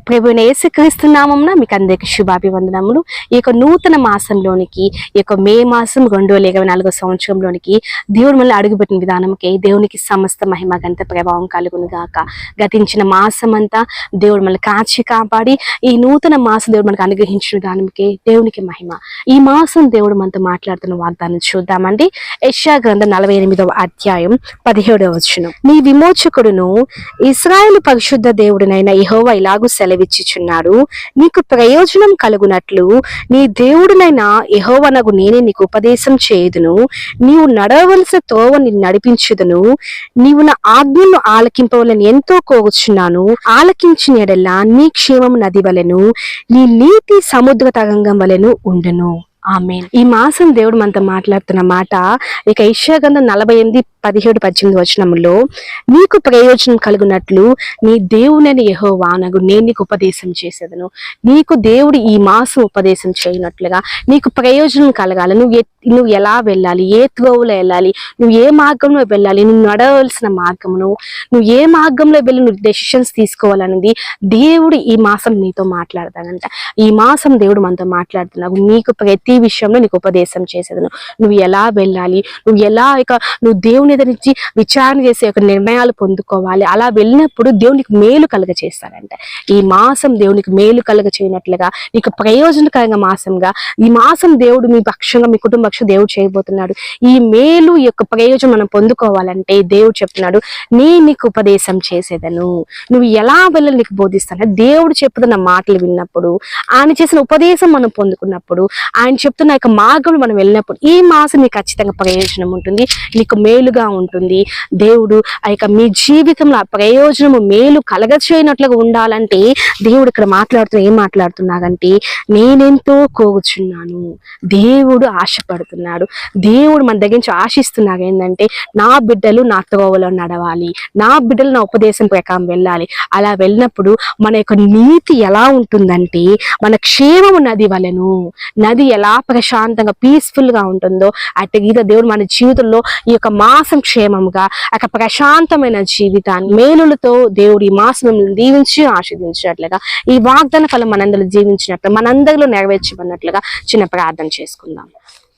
ప్రభువైన యేసుక్రీస్తు నామమున మీకు అందరికీ శుభాభివందనములు. ఈ యొక్క నూతన మాసంలోనికి, ఈ యొక్క మే మాసం 2024 సంవత్సరంలోనికి దేవుడు మళ్ళీ అడుగుపెట్టిన విధానంకి దేవునికి సమస్త మహిమ ఘనత ప్రభావం కలుగును గాక. గతించిన మాసం అంతా దేవుడు మళ్ళీ కాచి కాపాడి ఈ నూతన మాసం దేవుడు మనకు అనుగ్రహించిన విధానంకి దేవునికి మహిమ. ఈ మాసం దేవుడు మనతో మాట్లాడుతున్న వాగ్దానం చూద్దామండి. యెషయా గ్రంథం 48వ అధ్యాయం 17వ వచనం. నీ విమోచకుడును ఇశ్రాయేలు పరిశుద్ధ దేవుడినైన యెహోవా ఇలాగు సెలవిచ్చుచున్నాడు, నీకు ప్రయోజనం కలుగునట్లు నీ దేవుడినైన యెహోవానగు నేనే నీకు ఉపదేశం చేయుదును, నీవు నడవలసిన త్రోవ నిన్ను నడిపించుదును, నీవు నా ఆజ్ఞలను ఆలకింపవలని ఎంతో కోరుచున్నాను, ఆలకించిన యెడల నీ క్షేమము నది వలెను, నీ నీతి సముద్ర తరంగం వలెను ఉండును. ఆమేన్. ఈ మాసం దేవుడు మనతో మాట్లాడుతున్న మాట ఇక యెషయా గ్రంథం 48, 17, 18 వచనములో, నీకు ప్రయోజనం కలుగునట్లు నీ దేవుడైన యెహోవా అనగు నేను నీకు ఉపదేశం చేసేదను. నీకు దేవుడు ఈ మాసం ఉపదేశం చేయనట్లుగా నీకు ప్రయోజనం కలగాలి. నువ్వు ఎలా వెళ్ళాలి, ఏ త్రోవలో వెళ్ళాలి, నువ్వు ఏ మార్గంలో వెళ్ళాలి, నువ్వు నడవలసిన మార్గమును, నువ్వు ఏ మార్గంలో వెళ్ళి నువ్వు డెసిషన్స్ తీసుకోవాలనేది దేవుడు ఈ మాసం నీతో మాట్లాడతాడంట. ఈ మాసం దేవుడు మనతో మాట్లాడుతున్నావు. నీకు ప్రతి విషయంలో నీకు ఉపదేశం చేసేదను. నువ్వు ఎలా వెళ్ళాలి, నువ్వు దేవుని నుంచి విచారణ చేసే ఒక నిర్ణయాలు పొందుకోవాలి. అలా వెళ్ళినప్పుడు దేవునికి మేలు కలుగ చేస్తాడంట. ఈ మాసం దేవునికి మేలు కలుగ చేయనట్లుగా నీకు ప్రయోజనకరంగా మాసంగా ఈ మాసం దేవుడు మీ పక్షంగా మీ కుటుంబ పక్షం దేవుడు చేయబోతున్నాడు. ఈ మేలు యొక్క ప్రయోజనం మనం పొందుకోవాలంటే దేవుడు చెప్తున్నాడు, నేను నీకు ఉపదేశం చేసేదను. నువ్వు ఎలా వెళ్ళాలి నీకు బోధిస్తాను. దేవుడు చెప్తున్న మాటలు విన్నప్పుడు, ఆయన చేసిన ఉపదేశం మనం పొందుకున్నప్పుడు, ఆయన చెప్తున్న యొక్క మార్గంలో మనం వెళ్ళినప్పుడు ఈ మాసం నీకు ఖచ్చితంగా ప్రయోజనం ఉంటుంది, నీకు మేలుగా ఉంటుంది. దేవుడు ఆ యొక్క మీ జీవితంలో ఆ ప్రయోజనము మేలు కలగచేయనట్లుగా ఉండాలంటే దేవుడు ఇక్కడ ఏం మాట్లాడుతున్నాడంటే, నేనెంతో కోరుచున్నాను. దేవుడు ఆశపడుతున్నాడు. దేవుడు మన దగ్గర నుంచి ఆశిస్తున్నాడు ఏంటంటే, నా బిడ్డలు నా త్రోవలో నడవాలి, నా బిడ్డలు నా ఉపదేశం ప్రకారం వెళ్ళాలి. అలా వెళ్ళినప్పుడు మన యొక్క నీతి ఎలా ఉంటుందంటే, మన క్షేమము నది వలెను. నది ఎలా ప్రశాంతంగా పీస్ఫుల్ గా ఉంటుందో అటు దేవుడు మన జీవితంలో ఈ యొక్క మాసం క్షేమంగా ఒక ప్రశాంతమైన జీవితాన్ని మేలులతో దేవుడు ఈ మాసం దీవించి ఆశీర్వదించినట్లుగా ఈ వాగ్దాన ఫలం మనందరూ జీవించినట్లు మనందరిలో నెరవేర్చబడినట్లుగా చిన్న ప్రార్థన చేసుకుందాం.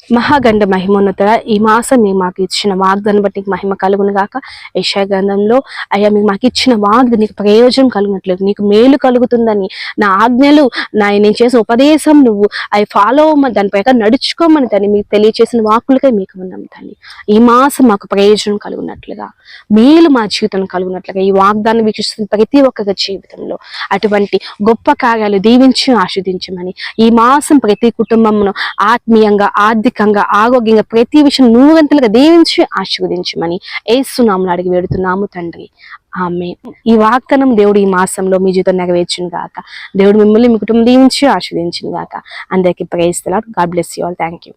మహాగండ మహిమోన్నత, ఈ మాసం నీ మాకు ఇచ్చిన వాగ్దాన్ని బట్టి మహిమ కలుగును గాక. యెషయా గ్రంథంలో అయ్యా మాకు ఇచ్చిన వాగ్దానం నీకు ప్రయోజనం కలుగునట్లేదు, నీకు మేలు కలుగుతుందని, నా ఆజ్ఞలు నేను చేసిన ఉపదేశం నువ్వు అవి ఫాలో అవ్వమని, దాని ప్రకారం నడుచుకోమని తల్లి మీకు తెలియచేసిన వాక్కులకై మీకు ఉన్నాం తల్లి. ఈ మాసం మాకు ప్రయోజనం కలుగునట్లుగా, మేలు మా జీవితం కలుగునట్లుగా ఈ వాగ్దానం వీక్షిస్తున్న ప్రతి ఒక్కరి జీవితంలో అటువంటి గొప్ప కార్యాలు దీవించి ఆస్వాదించమని, ఈ మాసం ప్రతి కుటుంబంలో ఆత్మీయంగా, ఆర్థికంగా, ఆరోగ్యంగా ప్రతి విషయం నూరంతలుగా దీవించి ఆశీర్వదించమని యేసు నామములో అడిగి వేడుతున్నాము తండ్రి. ఆమేన్. ఈ వాగ్దానం దేవుడు ఈ మాసంలో మీ జీవితం నెరవేర్చును గాక. దేవుడు మిమ్మల్ని మీ కుటుంబం దీవించి ఆశీర్వదించును గాక. అందరికీ praise the Lord. God bless you all. Thank you.